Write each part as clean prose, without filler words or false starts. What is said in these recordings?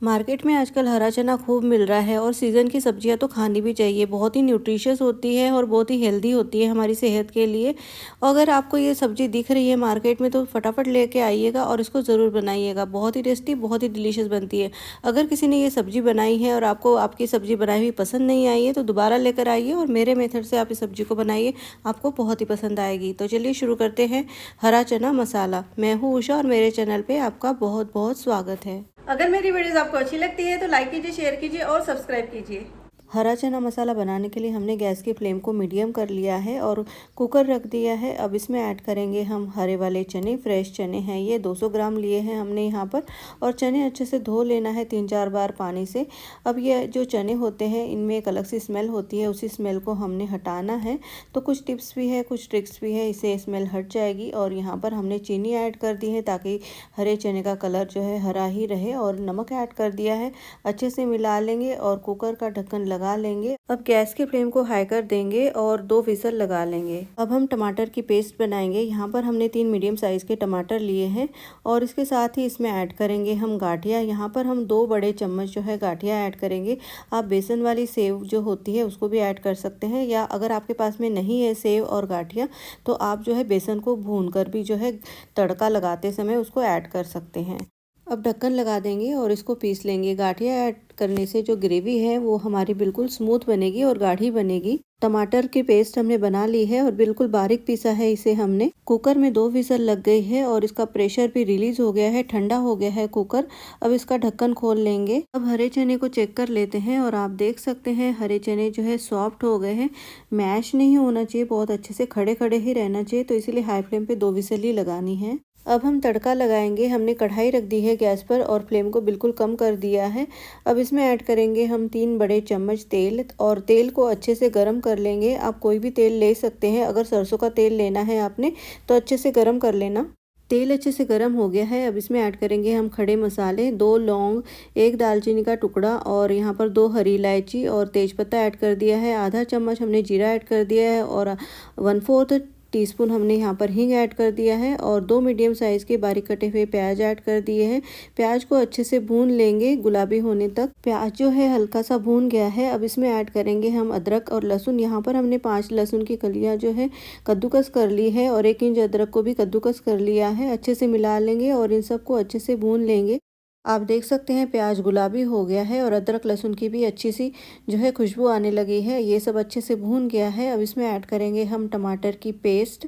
Market में आजकल हरा चना खूब मिल रहा है और सीज़न की सब्जियां तो खानी भी चाहिए। बहुत ही न्यूट्रिशियस होती है और बहुत ही हेल्दी होती है हमारी सेहत के लिए। अगर आपको ये सब्जी दिख रही है मार्केट में तो फटाफट लेके आइएगा और इसको ज़रूर बनाइएगा। बहुत ही टेस्टी, बहुत ही डिलीशियस बनती है। अगर किसी ने ये सब्जी बनाई है और आपको आपकी सब्जी बनाई हुई पसंद नहीं आई है तो दोबारा लेकर आइए और मेरे मेथड से आप इस सब्जी को बनाइए, आपको बहुत ही पसंद आएगी। तो चलिए शुरू करते हैं हरा चना मसाला। मैं हूँ उषा और मेरे चैनल पे आपका बहुत बहुत स्वागत है। अगर मेरी वीडियोस आपको अच्छी लगती है तो लाइक कीजिए, शेयर कीजिए और सब्सक्राइब कीजिए। हरा चना मसाला बनाने के लिए हमने गैस की फ्लेम को मीडियम कर लिया है और कुकर रख दिया है। अब इसमें ऐड करेंगे हम हरे वाले चने। फ्रेश चने हैं, ये 200 ग्राम लिए हैं हमने यहाँ पर। और चने अच्छे से धो लेना है 3-4 बार पानी से। अब ये जो चने होते हैं इनमें एक अलग सी स्मेल होती है, उसी स्मेल को हमने हटाना है। तो कुछ टिप्स भी है, कुछ ट्रिक्स भी है, इससे स्मेल हट जाएगी। और यहाँ पर हमने चीनी ऐड कर दी है ताकि हरे चने का कलर जो है हरा ही रहे। और नमक ऐड कर दिया है, अच्छे से मिला लेंगे और कुकर का ढक्कन लगा लेंगे। अब गैस के फ्लेम को हाई कर देंगे और 2 विसल लगा लेंगे। अब हम टमाटर की पेस्ट बनाएंगे। यहाँ पर हमने 3 मीडियम साइज के टमाटर लिए हैं और इसके साथ ही इसमें ऐड करेंगे हम गाठिया। यहाँ पर हम 2 बड़े चम्मच जो है गाठिया ऐड करेंगे। आप बेसन वाली सेव जो होती है उसको भी ऐड कर सकते हैं, या अगर आपके पास में नहीं है सेव और गाठिया तो आप जो है बेसन को भून कर भी जो है तड़का लगाते समय उसको ऐड कर सकते हैं। अब ढक्कन लगा देंगे और इसको पीस लेंगे। गाठिया ऐड करने से जो ग्रेवी है वो हमारी बिल्कुल स्मूथ बनेगी और गाढ़ी बनेगी। टमाटर की पेस्ट हमने बना ली है और बिल्कुल बारीक पीसा है इसे हमने। कुकर में 2 विसल लग गई है और इसका प्रेशर भी रिलीज हो गया है, ठंडा हो गया है कुकर। अब इसका ढक्कन खोल लेंगे। अब हरे चने को चेक कर लेते हैं और आप देख सकते हैं हरे चने जो है सॉफ्ट हो गए हैं। मैश नहीं होना चाहिए, बहुत अच्छे से खड़े खड़े ही रहना चाहिए। तो इसीलिए हाई फ्लेम पे 2 विसल ही लगानी है। अब हम तड़का लगाएंगे। हमने कढ़ाई रख दी है गैस पर और फ्लेम को बिल्कुल कम कर दिया है। अब इसमें ऐड करेंगे हम 3 बड़े चम्मच तेल और तेल को अच्छे से गर्म कर लेंगे। आप कोई भी तेल ले सकते हैं, अगर सरसों का तेल लेना है आपने तो अच्छे से गर्म कर लेना। तेल अच्छे से गर्म हो गया है। अब इसमें ऐड करेंगे हम खड़े मसाले, 2 लौंग, 1 दालचीनी का टुकड़ा और यहाँ पर 2 हरी इलायची और तेज़पत्ता ऐड कर दिया है। आधा चम्मच हमने जीरा ऐड कर दिया है और 1/4 टीस्पून हमने यहाँ पर हींग ऐड कर दिया है और 2 मीडियम साइज़ के बारीक कटे हुए प्याज ऐड कर दिए हैं। प्याज को अच्छे से भून लेंगे गुलाबी होने तक। प्याज जो है हल्का सा भून गया है। अब इसमें ऐड करेंगे हम अदरक और लहसुन। यहाँ पर हमने 5 लहसुन की कलियाँ जो है कद्दूकस कर ली है और 1 इंच अदरक को भी कद्दूकस कर लिया है। अच्छे से मिला लेंगे और इन सबको अच्छे से भून लेंगे। आप देख सकते हैं प्याज गुलाबी हो गया है और अदरक लहसुन की भी अच्छी सी जो है खुशबू आने लगी है। ये सब अच्छे से भून गया है। अब इसमें ऐड करेंगे हम टमाटर की पेस्ट।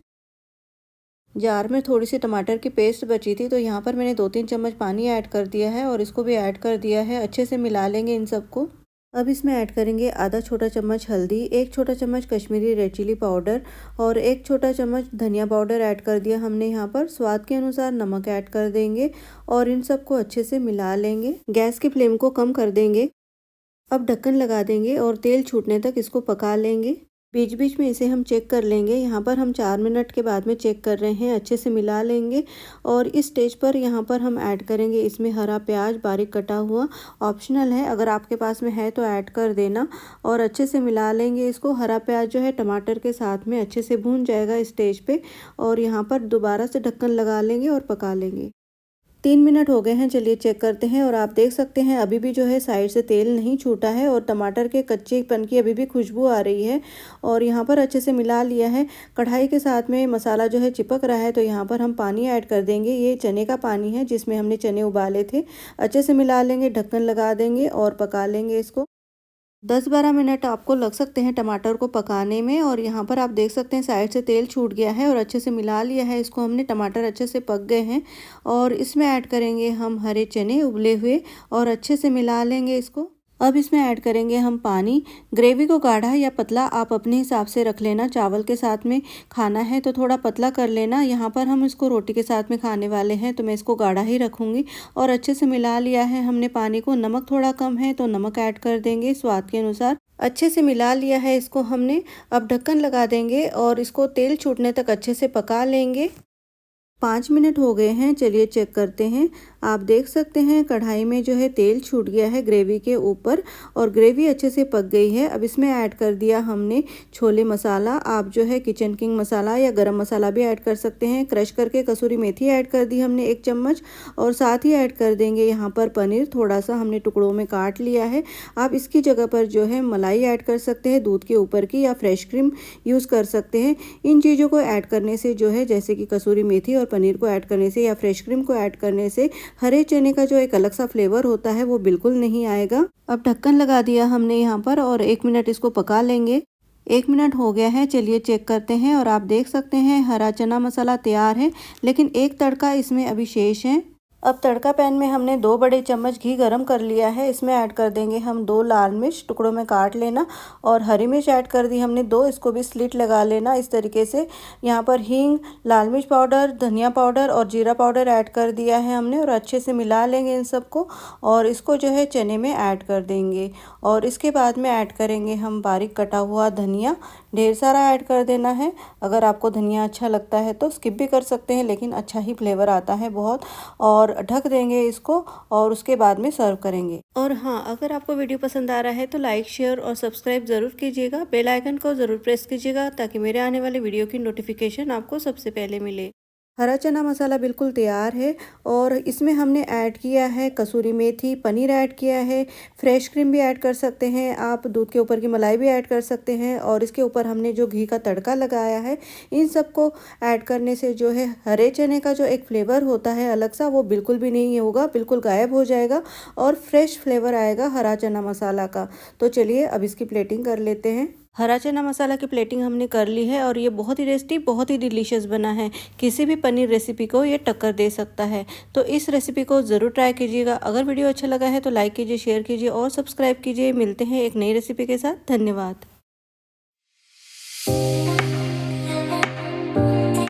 जार में थोड़ी सी टमाटर की पेस्ट बची थी तो यहाँ पर मैंने 2-3 चम्मच पानी ऐड कर दिया है और इसको भी ऐड कर दिया है। अच्छे से मिला लेंगे इन सबको। अब इसमें ऐड करेंगे आधा छोटा चम्मच हल्दी, 1 छोटा चम्मच कश्मीरी रेड चिली पाउडर और 1 छोटा चम्मच धनिया पाउडर ऐड कर दिया हमने यहाँ पर। स्वाद के अनुसार नमक ऐड कर देंगे और इन सबको अच्छे से मिला लेंगे। गैस की फ्लेम को कम कर देंगे। अब ढक्कन लगा देंगे और तेल छूटने तक इसको पका लेंगे। बीच बीच में इसे हम चेक कर लेंगे। यहाँ पर हम 4 मिनट के बाद में चेक कर रहे हैं। अच्छे से मिला लेंगे और इस स्टेज पर यहाँ पर हम ऐड करेंगे इसमें हरा प्याज बारीक कटा हुआ। ऑप्शनल है, अगर आपके पास में है तो ऐड कर देना और अच्छे से मिला लेंगे इसको। हरा प्याज जो है टमाटर के साथ में अच्छे से भून जाएगा इस स्टेज पे और यहाँ पर दोबारा से ढक्कन लगा लेंगे और पका लेंगे। 3 मिनट हो गए हैं, चलिए चेक करते हैं और आप देख सकते हैं अभी भी जो है साइड से तेल नहीं छूटा है और टमाटर के कच्चेपन की अभी भी खुशबू आ रही है। और यहाँ पर अच्छे से मिला लिया है। कढ़ाई के साथ में मसाला जो है चिपक रहा है तो यहाँ पर हम पानी ऐड कर देंगे। ये चने का पानी है जिसमें हमने चने उबाले थे। अच्छे से मिला लेंगे, ढक्कन लगा देंगे और पका लेंगे इसको। 10-12 मिनट आपको लग सकते हैं टमाटर को पकाने में और यहाँ पर आप देख सकते हैं साइड से तेल छूट गया है और अच्छे से मिला लिया है इसको हमने। टमाटर अच्छे से पक गए हैं और इसमें ऐड करेंगे हम हरे चने उबले हुए और अच्छे से मिला लेंगे इसको। अब इसमें ऐड करेंगे हम पानी। ग्रेवी को गाढ़ा या पतला आप अपने हिसाब से रख लेना। चावल के साथ में खाना है तो थोड़ा पतला कर लेना। यहाँ पर हम इसको रोटी के साथ में खाने वाले हैं तो मैं इसको गाढ़ा ही रखूँगी। और अच्छे से मिला लिया है हमने पानी को। नमक थोड़ा कम है तो नमक ऐड कर देंगे स्वाद के अनुसार। अच्छे से मिला लिया है इसको हमने। अब ढक्कन लगा देंगे और इसको तेल छूटने तक अच्छे से पका लेंगे। 5 मिनट हो गए हैं, चलिए चेक करते हैं। आप देख सकते हैं कढ़ाई में जो है तेल छूट गया है ग्रेवी के ऊपर और ग्रेवी अच्छे से पक गई है। अब इसमें ऐड कर दिया हमने छोले मसाला। आप जो है किचन किंग मसाला या गरम मसाला भी ऐड कर सकते हैं। क्रश करके कसूरी मेथी ऐड कर दी हमने 1 चम्मच और साथ ही ऐड कर देंगे यहाँ पर पनीर, थोड़ा सा हमने टुकड़ों में काट लिया है। आप इसकी जगह पर जो है मलाई ऐड कर सकते हैं दूध के ऊपर की, या फ्रेश क्रीम यूज़ कर सकते हैं। इन चीज़ों को ऐड करने से जो है, जैसे कि कसूरी मेथी और पनीर को ऐड करने से या फ्रेश क्रीम को ऐड करने से हरे चने का जो एक अलग सा फ्लेवर होता है वो बिल्कुल नहीं आएगा। अब ढक्कन लगा दिया हमने यहाँ पर और 1 मिनट इसको पका लेंगे। 1 मिनट हो गया है, चलिए चेक करते हैं और आप देख सकते हैं हरा चना मसाला तैयार है, लेकिन एक तड़का इसमें अभी शेष है। अब तड़का पैन में हमने 2 बड़े चम्मच घी गरम कर लिया है। इसमें ऐड कर देंगे हम 2 लाल मिर्च, टुकड़ों में काट लेना, और हरी मिर्च ऐड कर दी हमने 2, इसको भी स्लिट लगा लेना इस तरीके से। यहाँ पर हींग, लाल मिर्च पाउडर, धनिया पाउडर और जीरा पाउडर ऐड कर दिया है हमने और अच्छे से मिला लेंगे इन सबको और इसको जो है चने में ऐड कर देंगे। और इसके बाद में ऐड करेंगे हम बारीक कटा हुआ धनिया, ढेर सारा ऐड कर देना है। अगर आपको धनिया अच्छा लगता है तो स्किप भी कर सकते हैं, लेकिन अच्छा ही फ्लेवर आता है बहुत। और ढक देंगे इसको और उसके बाद में सर्व करेंगे। और हाँ, अगर आपको वीडियो पसंद आ रहा है तो लाइक, शेयर और सब्सक्राइब ज़रूर कीजिएगा। बेल आइकन को ज़रूर प्रेस कीजिएगा ताकि मेरे आने वाले वीडियो की नोटिफिकेशन आपको सबसे पहले मिले। हरा चना मसाला बिल्कुल तैयार है और इसमें हमने ऐड किया है कसूरी मेथी, पनीर ऐड किया है, फ्रेश क्रीम भी ऐड कर सकते हैं आप, दूध के ऊपर की मलाई भी ऐड कर सकते हैं और इसके ऊपर हमने जो घी का तड़का लगाया है, इन सबको ऐड करने से जो है हरे चने का जो एक फ्लेवर होता है अलग सा, वो बिल्कुल भी नहीं होगा, बिल्कुल गायब हो जाएगा और फ्रेश फ्लेवर आएगा हरा चना मसाला का। तो चलिए अब इसकी प्लेटिंग कर लेते हैं। हरा चना मसाला की प्लेटिंग हमने कर ली है और ये बहुत ही टेस्टी, बहुत ही डिलीशियस बना है। किसी भी पनीर रेसिपी को ये टक्कर दे सकता है। तो इस रेसिपी को ज़रूर ट्राई कीजिएगा। अगर वीडियो अच्छा लगा है तो लाइक कीजिए, शेयर कीजिए और सब्सक्राइब कीजिए। मिलते हैं एक नई रेसिपी के साथ। धन्यवाद।